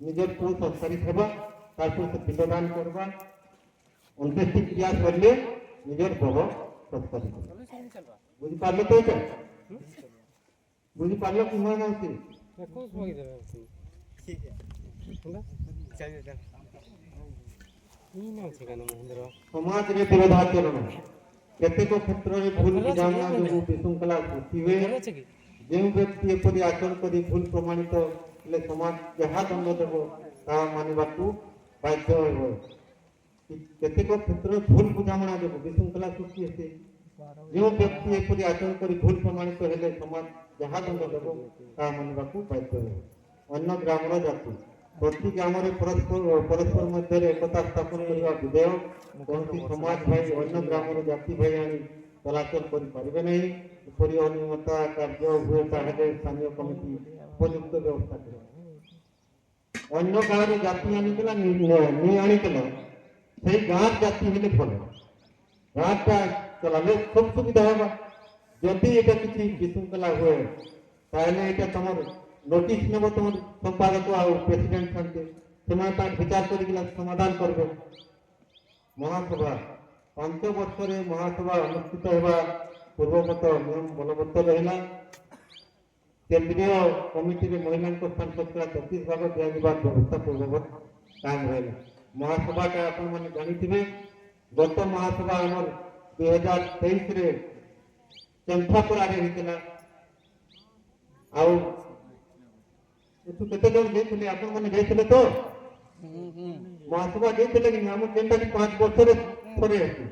ନିଜର ପୁଅ ସଂସ୍କାରିତ ହେବା ତାରପରେ ସେ ପିଣ୍ଡ ଦାନ କରିବା ଅନ୍ତ୍ୟେଷ୍ଟି କ୍ରିୟା ସରିଲେ ନିଜର ବହ ସଂସ୍କାରିତ ବୁଝିପାରିଲେ ତ ଏଇଟା ବୁଝିପାରିଲ କି ନୁହେଁ ନାଉଛି ସମାଜରେ ବିରୋଧାଚରଣ କେତେକ କ୍ଷେତ୍ରରେ ଭୁଲ ବୁଝାମଣା ଯୋଗୁଁ ବିଶୃଙ୍ଖଳା ସୃଷ୍ଟି ହୁଏ ଯେଉଁ ବ୍ୟକ୍ତି ଏପରି ଆଚରଣ କରି ଭୁଲ ପ୍ରମାଣିତ ହେଲେ ସମାଜ ଯାହା ଦଣ୍ଡ ଦେବ ତାହା ମାନିବାକୁ ବାଧ୍ୟ ହେବ କେତେକ କ୍ଷେତ୍ରରେ ଭୁଲ ବୁଝାମଣା ଯୋଗୁଁ ବିଶୃଙ୍ଖଳା ସୃଷ୍ଟି ହେସି ଯେଉଁ ବ୍ୟକ୍ତି ଏପରି ଆଚରଣ କରି ଭୁଲ ପ୍ରମାଣିତ ହେଲେ ସମାଜ ଯାହା ଦଣ୍ଡ ଦେବ ତାହା ମାନିବାକୁ ବାଧ୍ୟ ହେବ ଅନ୍ୟ ଗ୍ରାମର ଜାତି ପ୍ରତି ଗ୍ରାମରେ ପରସ୍ପର ମଧ୍ୟରେ ଏକତା ସ୍ଥାପନ କରିବା ବିଧେୟ କୌଣସି ସମାଜ ଭାଇ ଅନ୍ୟ ଗ୍ରାମର ଜାତି ଭାଇ ଆଣି ଚଳାଚଳ କରିପାରିବେ ନାହିଁ ଏପରି ଅନିୟମିତ କାର୍ଯ୍ୟ ହୁଏ ତାହେଲେ ସ୍ଥାନୀୟ କମିଟି ଉପଯୁକ୍ତ ବ୍ୟବସ୍ଥା କରିବ ଅନ୍ୟ ଗାଁରେ ଜାତି ଆଣିଥିଲା ନି ଆଣିଥିଲା ସେଇ ଗାଁ ଜାତି ହେଲେ ଭଲ ଗାଁଟା ଚଲାଲେ ସବୁ ସୁବିଧା ହେବା ଯଦି এটা କିଛି ବିଶୃଙ୍ଖଳା ହୁଏ ତାହେଲେ এটা ତମର নোটিশ নেব তোমার সম্পাদক আর প্রেসিডেন্ট থাকবে ସେମାନେ তার বিচার করিকিনা সমাধান করবে মহাসভা 5 ବର୍ଷରେ ମହାସଭା ଅନୁଷ୍ଠିତ ହେବା ପୂର୍ବବତ ନିୟମ ବଳବତ୍ତର ରହିଲା କେନ୍ଦ୍ରୀୟ କମିଟିରେ ମହିଳାଙ୍କ ସ୍ଥାନ ଶତକଡ଼ା 33 ଭାଗ ଦିଆଯିବା ବ୍ୟବସ୍ଥା ପୂର୍ବବତ କାୟମ ରହିଲା ମହାସଭାଟା ଆପଣମାନେ ଜାଣିଥିବେ ଗତ ମହାସଭା ଆମର 2023ରେ ଚମ୍ପାପୁରାରେ ହେଇଥିଲା ଆଉ ଏଠୁ କେତେ ଜଣ ଯାଇଥିଲେ ଆପଣମାନେ ଯାଇଥିଲେ ତ ମହାସଭା ଯାଇଥିଲେ କି ଆମ ଯେନ୍ଟାକି 5 ବର୍ଷରେ ଥରେ ଅଛି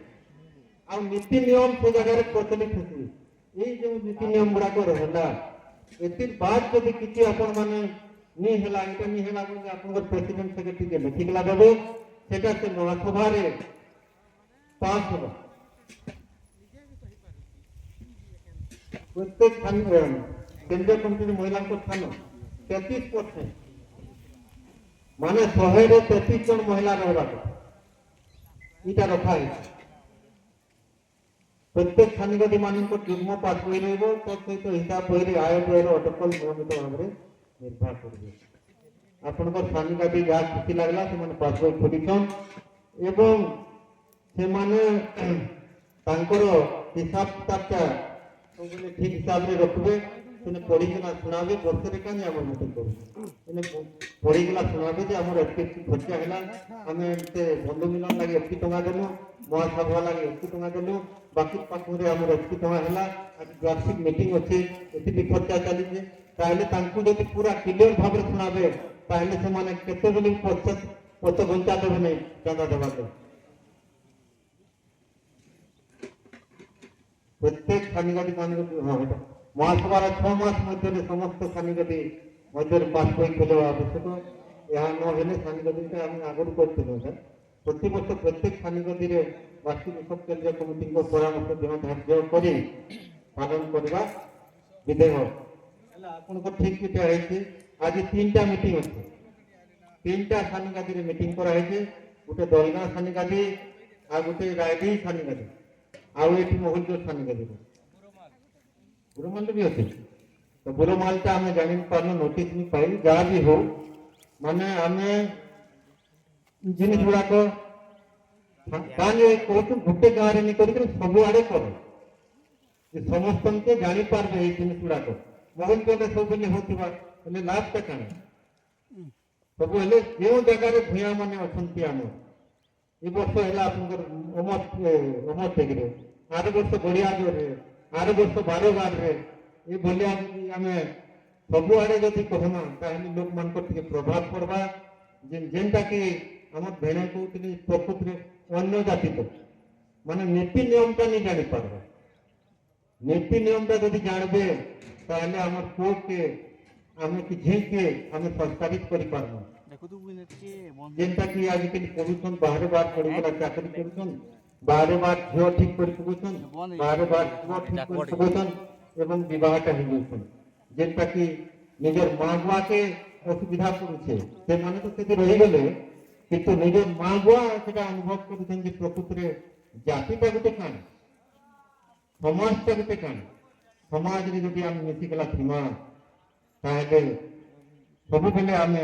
ଆଉ ନୀତି ନିୟମ ସେ ଜାଗାରେ ପ୍ରଚଳିତ ଅଛି ଏଇ ଯେଉଁ ନୀତି ନିୟମ ଗୁଡାକ ରହିଲା ଏଥିର ବାଦ ଯଦି କିଛି ଆପଣମାନେ ନି ହେଲା ଏଇଟା ନି ହେଲା ବୋଲି ଆପଣଙ୍କର ପ୍ରେସିଡେଣ୍ଟ ସେକ୍ରେଟାରୀ ଲେଖିକଲା ଦେବେ ସେଟା ସେ ମହାସଭାରେ ପାସ୍ ହେବ ପ୍ରତ୍ୟେକ କେନ୍ଦ୍ରୀୟ କମିଟିର ମହିଳାଙ୍କ ସ୍ଥାନ 33% ମାନେ 100ରେ 33 ଜଣ ମହିଳା ରହିବା କଥା ଏଇଟା ରଖା ହେଇଛି ପ୍ରତ୍ୟେକ ସ୍ଥାନିକ ମାନଙ୍କ ଯୁଗ୍ମ ପାସ୍ ବହି ରହିବ ତା ସହିତ ହିସାବ ବହିରେ ଆୟ ବ୍ୟୟର ଅଟକଳ ନିୟମିତ ଭାବରେ ନିର୍ବାହ କରିବେ ଆପଣଙ୍କ ସ୍ଥାନିକାଦି ଯାହା ଖୁସି ଲାଗିଲା ସେମାନେ ପାସ୍ ବହି ଖୋଲିଛନ୍ ଏବଂ ସେମାନେ ତାଙ୍କର ହିସାବ କିତାବଟା ସବୁବେଳେ ଠିକ ହିସାବରେ ରଖିବେ ସେନେ ପଢିକିନା ଶୁଣାବେ ବର୍ଷରେ କାହିଁ ଆମର ମିଟିଂ କରୁଛୁ ଏନେ ପଢିକିନା ଶୁଣାବେ ଯେ ଆମର ଏତିକି ଖର୍ଚ୍ଚ ହେଲା ଆମେ ଏତେ ବନ୍ଧୁ ମିଳନ ଲାଗି ଏତିକି ଟଙ୍କା ଦେଲୁ ମହାସଭା ଲାଗି ଏତିକି ଟଙ୍କା ଦେଲୁ ବାକି ପାଖରେ ଆମର ଏତିକି ଟଙ୍କା ହେଲା ଆଜି ବାର୍ଷିକ ମିଟିଂ ଅଛି ଏତିକି ଖର୍ଚ୍ଚ ଚାଲିଛି ତାହେଲେ ତାଙ୍କୁ ଯଦି ପୁରା କ୍ଲିୟର ଭାବରେ ଶୁଣାବେ ତାହେଲେ ସେମାନେ କେତେବେଳେ ପଛ ଘଣ୍ଟା ଦେବେ ନାହିଁ ଚାନ୍ଦା ଦେବା ପାଇଁ প্রত্যেক স্থানীয়গাদী মহাসভার 6 মাস মধ্যে সমস্ত স্থানীয়গাদী মধ্যে পাস বই খোলা আবশ্যক ଏହା ନହେଲେ ସ୍ଥାନୀୟଗାଦୀଟା ଆମେ ଆଗରୁ କରିଥିଲୁ ପ୍ରତିବର୍ଷ ପ୍ରତ୍ୟେକ ସ୍ଥାନୀୟଗାଦୀରେ ବାର୍ଷିକ ଉତ୍ସବ କେନ୍ଦ୍ରୀୟ କମିଟିଙ୍କ ପରାମର୍ଶ ଦିନ ଧାର୍ଯ୍ୟ କରି ପାଳନ କରିବା ବିଧେୟ ହେଲା ଆପଣଙ୍କ ଠିକ ଏଇଟା ହେଇଛି ଆଜି 3ଟା ମିଟିଂ ଅଛି 3ଟା ସ୍ଥାନୀୟଗାଦୀରେ ମିଟିଂ କରାହେଇଛି ଗୋଟେ ଦଲଗାଁ ସ୍ଥାନୀୟଗାଦୀ ଆଉ ଗୋଟେ ରାୟଡି ସ୍ଥାନୀୟଗାଦୀ ଆଉ ଏଠି ମହୁଲଚର ସ୍ଥାନୀୟଗାଦୀରେ बुरोमाल भी अच्छे तो बुरोमालटा आम जानी पार्न नोटिस नहीं पाई जहाँ भी हो माने आम जिन गुड़ाक कहूँ गोटे गाँव नहीं कर सबुआड़े कर समस्त के जापारे ये जिन गुड़ाक मोबाइल पे सब होता लाभटा कण सब जो जगार भूया मैंने अच्छा आम ये वर्ष है अमर टेग्रे आर वर्ष गड़िया जोरे आर वर्ष बारगार ये भलिया आम सबुआड़े जदि कहमा लोक मान प्रभाव पड़वा जेनटा कि आम भेड़े कहते प्रकृति अन्य जाति तो माने नीति नियमटा नहीं जानी पार्बा नीति नियमटा जदि जानबे ताहले आम पुओ के आम कि झी के आम संस्कारित कर पार्बा जेनटा कि आजिकल पढ़ुन बाहर बार पढ़ी चाकरी करुन बाहर बार झील ठीक कर पकाउछन बाहर बार पुओ ठीक कर पकाउछन एवं विवाहटा हो जाउछन जेनटा कि निजर माँ बुआ के असुविधा पड़ुछे से माने तो सेठी रही गले किंतु निजर माँ बुआ सेटा अनुभव करुछन जे प्रकृति रे जातिटा गोटे काण समाजटा गोटे काण समाज रे जदि आम मिसिगला थिमा ताहले सब बेले आम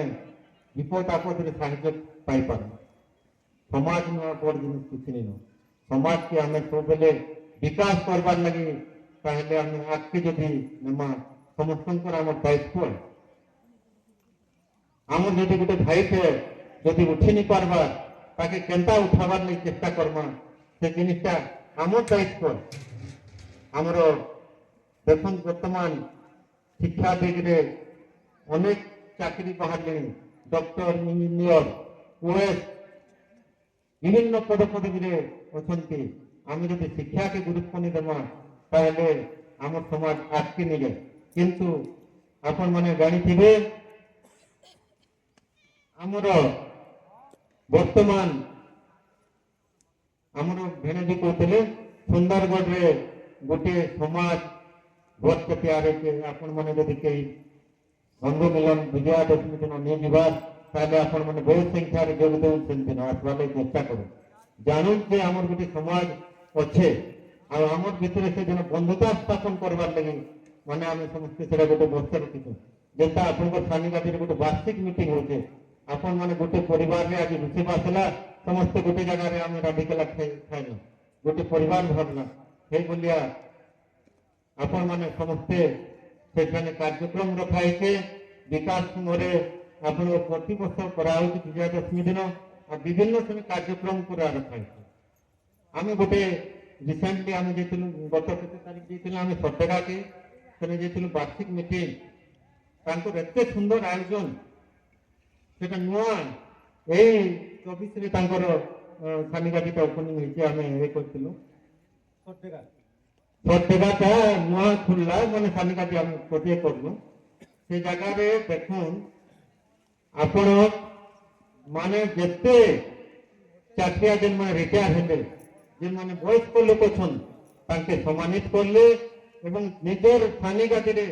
विपद आपद साहय पाई पार समाज नुआ बड़ जिन किसी नहीं समाज के आम सब बेले विकास करवार लगी ताहले आम आगे जदि नेमा समस्त आम दायित्व आम जदि गोटे भाई थे जदि उठी नहीं पार्बा ताके केनता उठाबार लगी चेष्टा करमा से जिनिसटा आम दायित्व आमर देखुन वर्तमान शिक्षा दिगरे अनेक चाकरी बाहर डॉक्टर इंजीनियर ओएस विभिन्न पद पदवी अच्छा आम जब शिक्षा के गुरुत्व नहीं देमा ताहले आम समाज आगे नहीं जाए किंतु आपण माने जानी आमर वर्तमान आमर भेणे जी कहते सुंदरगढ़ रे गोटे समाज भोट तैयार है आपण माने जदि कई बंधु मिलन विजयादशमी दिन नहीं जीवार ताले आपण माने बहुत संख्या रे जोग देउन दिन आसवा ले चेष्टा करू जानू जे हमर गोटे समाज अच्छे आ हमर भितर से जन बंधुता स्थापन करबार लगी माने आम समस्त से गोटे बर्ष रखी जेनता आपण सानी गादी गोटे वार्षिक मीटिंग होचे आपण माने गोटे परिवार रे आज रोषेबास है समस्त गोटे जगह आम राधिकला खाइल गोटे परिवार भावना हे बोलिया आपण माने समस्ते से कार्यक्रम रखाई विकास मोरे आपण प्रति वर्ष करा विजयादशमी दिन और विभिन्न समय कार्यक्रम पूरा रखाई आम गोटे रिसेंटली आम गत केते तारीख जाइए आम सटेगा के जाइए वार्षिक मीटिंग एते सुंदर आयोजन से नुआ यही 24 सानिगाटीटा ओपनिंग होती आम ये करूँ सटेगाटा नुआ खुलला मैंने सानिगाटी आम गोटे करूँ से जगह देखुन आपण माने जेते चाकरिया जेन माने रिटायर हेले जेन माने वयस्क लोक छन तांके सम्मानित करले एवं निजर थानी गादी रे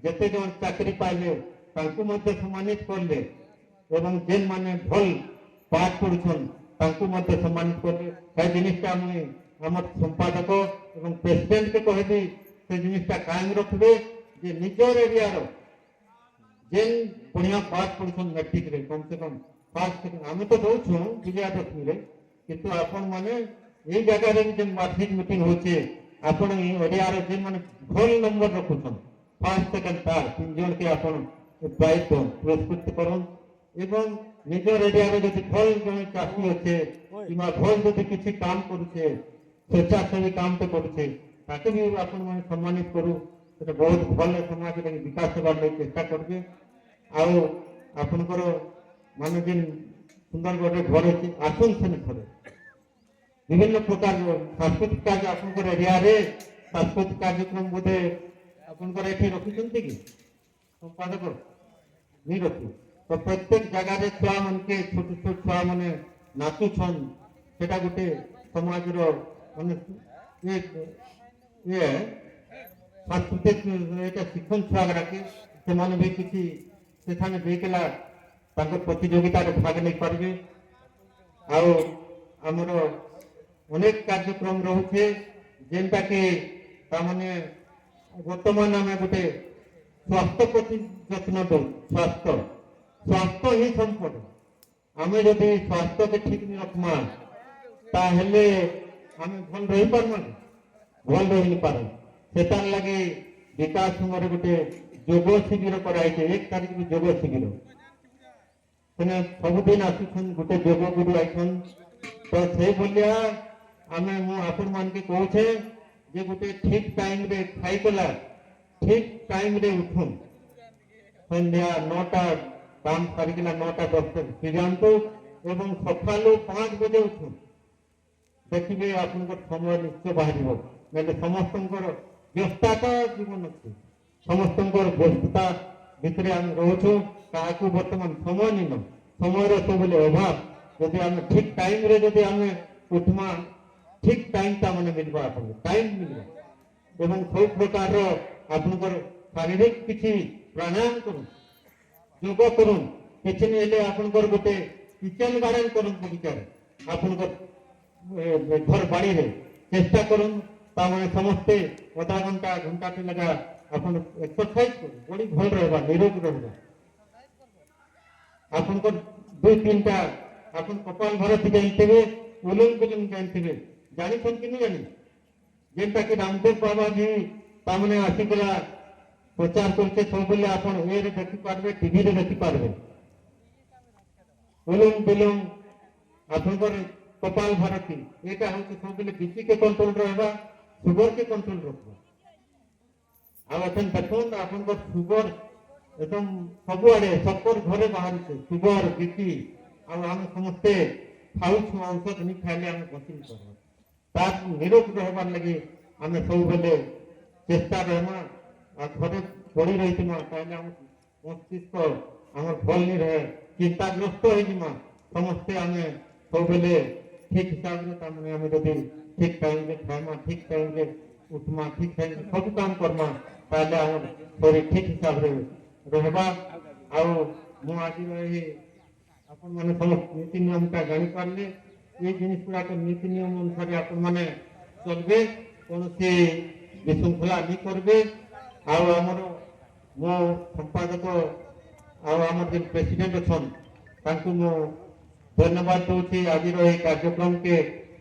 जेते जन चाकरी पाइले तांको मध्ये सम्मानित करले एवं जेन माने भल पाठ पढुछन तांको मध्ये सम्मानित करले से जिनिसटा मुई हमर संपादक एवं प्रेसिडेंट के कहबी से जिनिसटा कायम रखबे जे निजर एरिया रो जेन बढ़िया पाठ पढ़ुन मैट्रिक रे कम से कम फर्स्ट सेकंड आम तो दौछू विजयादशमी रे किंतु आपण माने ये जगह रे जेन वार्षिक मीटिंग होचे आपण एरिया रे जेन माने भल नंबर रखुछन फर्स्ट सेकंड थर्ड तीन जन के आपण प्राइज दो पुरस्कृत करन एवं निजर एरिया रे जति भल जन चाकरी होचे किमा भल जति किछि काम करूचे स्वेच्छासेवी काम तो करूचे ताके भी आपण माने सम्मानित करू तो बहुत भल समाज रे विकास होबार लगी चेष्टा करबे आउ आपनकर माने जिन सुंदरगढ़ रे घर अछि आसन से थरे विभिन्न प्रकार सांस्कृतिक कार्य आपनकर एरिया रे सांस्कृतिक कार्यक्रम बोधे आपनकर एठी रखिसंती कि संपादक नहीं रखी तो प्रत्येक जगह रे छुआ मन के छोट छोट छुआ माने नाचु छन सेटा गोटे समाज रो माने ये सांस्कृतिक एटा शिक्षण छुआ के से भी किसी सेठाने देकेला तांको प्रतियोगिता रे भाग नहीं पारबे आउ हमरो अनेक कार्यक्रम रहउछे जेनटा कि तामने ବର୍ତ୍ତମାନ ଆମେ ଗୋଟେ ସ୍ୱାସ୍ଥ୍ୟ ପ୍ରତି ଯତ୍ନ ଦଉ। ସ୍ୱାସ୍ଥ୍ୟ ହିଁ ସମ୍ପଦ। ଆମେ ଯଦି ସ୍ୱାସ୍ଥ୍ୟକେ ଠିକ୍ ନି ରଖମା ତାହେଲେ ଆମେ ଭଲ ରହିପାରମା କି? ଭଲ ରହି ପାରୁ। ସେତାର ଲାଗି ବିକାଶ ସମୟରେ ଗୋଟେ ଯୋଗ ଶିବିର କରାଯାଇଛି। 1 ତାରିଖରେ ଯୋଗ ଶିବିର ସେନେ ସବୁଦିନ ଆସୁଛନ୍ ଗୋଟେ ଯୋଗ ଗୁରୁ ଆଇଛନ୍। ତ ସେଇ ଭଳିଆ ଆମେ ମୁଁ ଆପଣ ମାନକେ କହୁଛେ ଯେ ଗୋଟେ ଠିକ୍ ଟାଇମରେ ଖାଇକଲା ଠିକ୍ ଟାଇମରେ ଉଠୁନ୍। ସନ୍ଧ୍ୟା 9ଟା କାମ ସାରିକିନା 9ଟା 10ଟା ଯାଆନ୍ତୁ ଏବଂ ସକାଳୁ 5 ବଜେ ଉଠୁନ୍। ଦେଖିବେ ଆପଣଙ୍କର ସମୟ ନିଶ୍ଚୟ ବାହାରିବ। ନହେଲେ ସମସ୍ତଙ୍କର ବ୍ୟସ୍ତତା ଜୀବନ ଅଛି। ସମସ୍ତଙ୍କର ବ୍ୟସ୍ତତା ଭିତରେ ଆମେ ରହୁଛୁ। କାହାକୁ ବର୍ତ୍ତମାନ ସମୟ ନିନ ସମୟର ସବୁବେଳେ ଅଭାବ। ଯଦି ଆମେ ଠିକ୍ ଟାଇମରେ ଯଦି ଆମେ ଉଠମା ଠିକ୍ ଟାଇମ ତା ମାନେ ମିଳିବ ଆପଣଙ୍କୁ ଟାଇମ ମିଳିବ। ଏବଂ ସବୁ ପ୍ରକାରର ଆପଣଙ୍କର ଶାରୀରିକ କିଛି ପ୍ରାଣାୟାମ କରୁନ୍ ଯୋଗ କରୁନ୍। କିଛି ନି ହେଲେ ଆପଣଙ୍କର ଗୋଟେ କିଚେନ ଗାର୍ଡେନ କରୁନ୍ ବଗିଚାରେ ଆପଣଙ୍କର ଘର ବାଡ଼ିରେ ଚେଷ୍ଟା କରୁନ୍। ତାମାନେ ସମସ୍ତେ ଅଧା ଘଣ୍ଟା ଘଣ୍ଟାଟେ ଲେଖା ଆପଣ ଏକ୍ସରସାଇଜ କରୁନ୍। ବଡି ଭଲ ରହିବା ନିରୋଗ ରହିବା। ଆପଣଙ୍କର 2-3ଟା ଆପଣ କପାଳ ଭାରତୀ ଜାଣିଥିବେ ଉଲୁମ ବିଲୁମ ଜାଣିଥିବେ ଜାଣିଛନ୍ତି କି नहीं ଜାଣି ଯେନ୍ଟା କି ରାମଦେବ ବାବା ବି ତାମାନେ ଆସିକଲା ପ୍ରଚାର କରୁଛେ ସବୁବେଳେ ଆପଣ ଏରେ ଦେଖିପାରିବେ ଟିଭିରେ ଦେଖିପାରିବେ। ଉଲୁମ ବିଲୁମ ଆପଣଙ୍କର କପାଳ ଭାରତୀ ଏଇଟା ହଉଛି ସବୁବେଳେ ବିପି କେ କଣ୍ଟ୍ରୋଲ ରହିବା ସୁଗର କେ କଣ୍ଟ୍ରୋଲ ରଖବା। ଆଉ এখন দেখুন ଆପଣଙ୍କର ସୁଗର एकदम ସବୁଆଡେ ସବର ଘରେ ବାହାରୁଛେ ସୁଗର ବିପି। ଆଉ ଆମେ ସମସ୍ତେ ଖାଉଛୁ ଔଷଧ ନି ଖାଇଲେ ଆମେ ବଞ୍ଚି ନି ପାରବା। ତାର ନିରୋଗ ରହିବାର ଲାଗି ଆମେ ସବୁବେଳେ ଚେଷ୍ଟା ରହିମା। ଆଉ ଘରେ ପଡି ରହିଥିମା ତାହେଲେ ଆମ ମସ୍ତିଷ୍କ ଆମର ଭଲ ନି ରହେ ଚିନ୍ତାଗ୍ରସ୍ତ ହେଇଯିମା। ସମସ୍ତେ ଆମେ ସବୁବେଳେ ଠିକ ହିସାବରେ ତାମାନେ ଆମେ ଯଦି ଠିକ ଟାଇମରେ ଖାଇମା ଠିକ ଟାଇମରେ ଉଠମା ଠିକ ଟାଇମରେ ସବୁ କାମ କରମା ତାହେଲେ ଆମର ଶରୀର ଠିକ ହିସାବରେ ରହିବା। ଆଉ ମୁଁ ଆଜିର ଏହି ଆପଣ ମାନେ ସମସ୍ତ ନୀତି ନିୟମଟା ଜାଣିପାରିଲେ। এই জিনিস গুড়াক নীতি নিয়ম অনুসারে আপন মানে চলবে কৌশি বিশৃঙ্খলা নি করবে। ଆଉ ଆମର ମୋ ସମ୍ପାଦକ ଆଉ ଆମର ଯେନ୍ ପ୍ରେସିଡେଣ୍ଟ ଅଛନ୍ ତାଙ୍କୁ ମୁଁ ଧନ୍ୟବାଦ ଦଉଛି। ଆଜିର ଏହି କାର୍ଯ୍ୟକ୍ରମକେ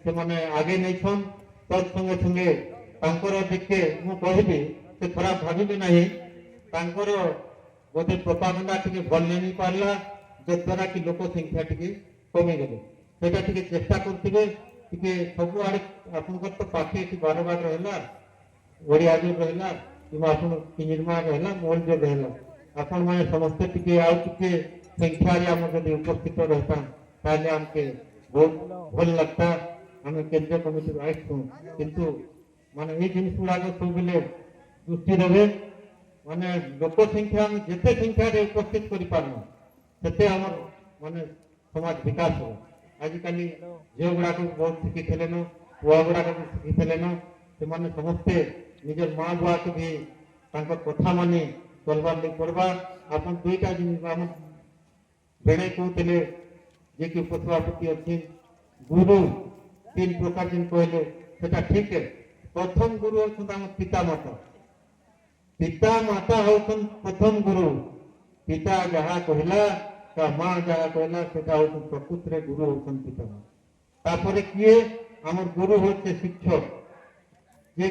ସେମାନେ ଆଗେଇ ନେଇଛନ୍। ତତ୍ ସଙ୍ଗେ ସଙ୍ଗେ ତାଙ୍କର ଟିକେ ମୁଁ କହିବି ସେ ଖରାପ ଭାବିବେ ନାହିଁ। ତାଙ୍କର ବୋଧେ ପ୍ରୋପାଗାଣ୍ଡା ଟିକେ ଭଲ ନେଇ ପାରିଲା ଯଦ୍ୱାରା କି ଲୋକ ସଂଖ୍ୟା ଟିକେ କମିଗଲେ। ସେଟା ଟିକେ ଚେଷ୍ଟା କରୁଥିବେ ଟିକେ ସବୁଆଡେ ଆପଣଙ୍କର ତ ପାଖେ ଏଠି ବାରବାଟ ରହିଲା ଓଡ଼ିଆ ଯୋଗ ରହିଲା କିମ୍ବା ଆପଣ ନିର୍ମାଣ ରହିଲା ମୋଲ ଯୋଗ ରହିଲା। ଆପଣ ମାନେ ସମସ୍ତେ ଟିକେ ଆଉ ଟିକେ ସଂଖ୍ୟାରେ ଆମର ଯଦି ଉପସ୍ଥିତ ରହିତା ତାହେଲେ ଆମକେ ବହୁତ ଭଲ ଲାଗତା। ଆମେ କେନ୍ଦ୍ରୀୟ କମିଟିରୁ ଆସିଛୁ କିନ୍ତୁ ମାନେ ଏଇ ଜିନିଷ ଗୁଡାକ ସବୁବେଳେ ଦୃଷ୍ଟି ଦେବେ। ମାନେ ଲୋକ ସଂଖ୍ୟା ଆମେ ଯେତେ ସଂଖ୍ୟାରେ ଉପସ୍ଥିତ କରିପାରମା ସେତେ ଆମର ମାନେ ସମାଜ ବିକାଶ ହେବ। ଆଜିକାଲି ଝିଅ ଗୁଡାକ ବହୁତ ଶିଖିଥିଲେନ ପୁଅ ଗୁଡାକ ବି ଶିଖିଥିଲେନ। ସେମାନେ ସମସ୍ତେ ନିଜର ମା ବୁଆକୁ ବି ତାଙ୍କର କଥା ମାନି ଚଲବାର ଲାଗି ପଡବା। ଆପଣ 2ଟା ଜିନିଷ ଆମ ବେଣେଇ କହୁଥିଲେ ଯେ କି ଉପସଭାପତି ଅଛି ଗୁରୁ 3 ପ୍ରକାର ଜିନ କହିଲେ ସେଟା ଠିକ। ପ୍ରଥମ ଗୁରୁ ହଉଛନ୍ତି ଆମ ପିତା ମାତା। ପିତା ମାତା ହଉଛନ୍ତି ପ୍ରଥମ ଗୁରୁ। ପିତା ଯାହା କହିଲା ତା ମା ଯାହା କହିଲା ସେଟା ହଉଛି ପ୍ରକୃତରେ ଗୁରୁ ହଉଛନ୍ତି ପିତା। ତାପରେ କିଏ ଆମର ଗୁରୁ ହଉଛି ଶିକ୍ଷକ ଯେ